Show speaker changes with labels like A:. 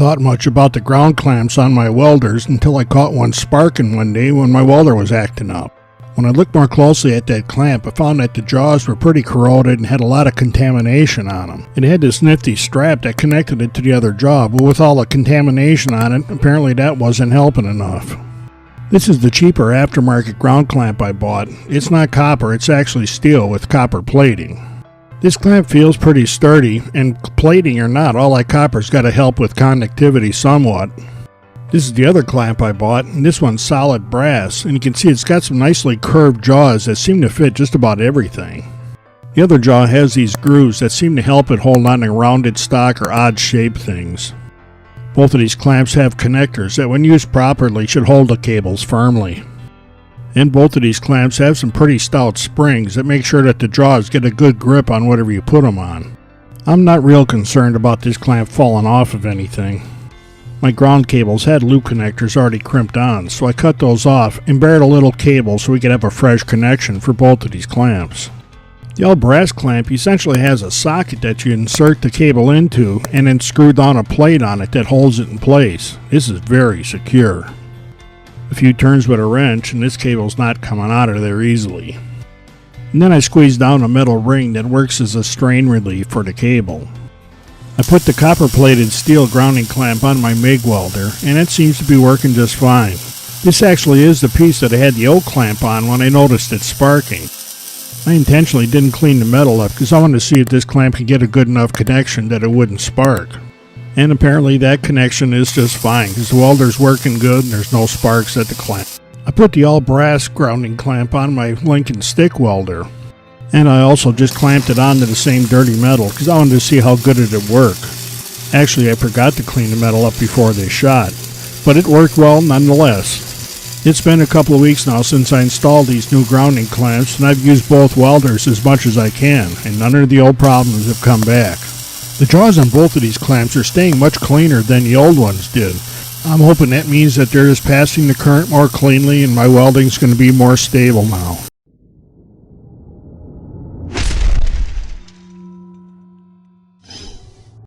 A: thought much about the ground clamps on my welders until I caught one sparking one day when my welder was acting up. When I looked more closely at that clamp, I found that the jaws were pretty corroded and had a lot of contamination on them. It had this nifty strap that connected it to the other jaw, but with all the contamination on it, apparently that wasn't helping enough. This is the cheaper aftermarket ground clamp I bought. It's not copper, it's actually steel with copper plating. This clamp feels pretty sturdy, and plating or not, all that copper's got to help with conductivity somewhat. This is the other clamp I bought, and this one's solid brass, and you can see it's got some nicely curved jaws that seem to fit just about everything. The other jaw has these grooves that seem to help it hold on to rounded stock or odd shaped things. Both of these clamps have connectors that when used properly should hold the cables firmly. And both of these clamps have some pretty stout springs that make sure that the jaws get a good grip on whatever you put them on. I'm not real concerned about this clamp falling off of anything. My ground cables had loop connectors already crimped on, so I cut those off and buried a little cable so we could have a fresh connection for both of these clamps. The old brass clamp essentially has a socket that you insert the cable into and then screw down a plate on it that holds it in place. This is very secure. A few turns with a wrench and this cable's not coming out of there easily. And then I squeezed down a metal ring that works as a strain relief for the cable. I put the copper-plated steel grounding clamp on my MIG welder, and it seems to be working just fine. This actually is the piece that I had the old clamp on when I noticed it sparking. I intentionally didn't clean the metal up because I wanted to see if this clamp could get a good enough connection that it wouldn't spark. And apparently that connection is just fine because the welder's working good and there's no sparks at the clamp. I put the all-brass grounding clamp on my Lincoln stick welder. And I also just clamped it onto the same dirty metal because I wanted to see how good it would work. Actually, I forgot to clean the metal up before they shot, but it worked well nonetheless. It's been a couple of weeks now since I installed these new grounding clamps, and I've used both welders as much as I can, and none of the old problems have come back. The jaws on both of these clamps are staying much cleaner than the old ones did. I'm hoping that means that they're just passing the current more cleanly and my welding's going to be more stable now.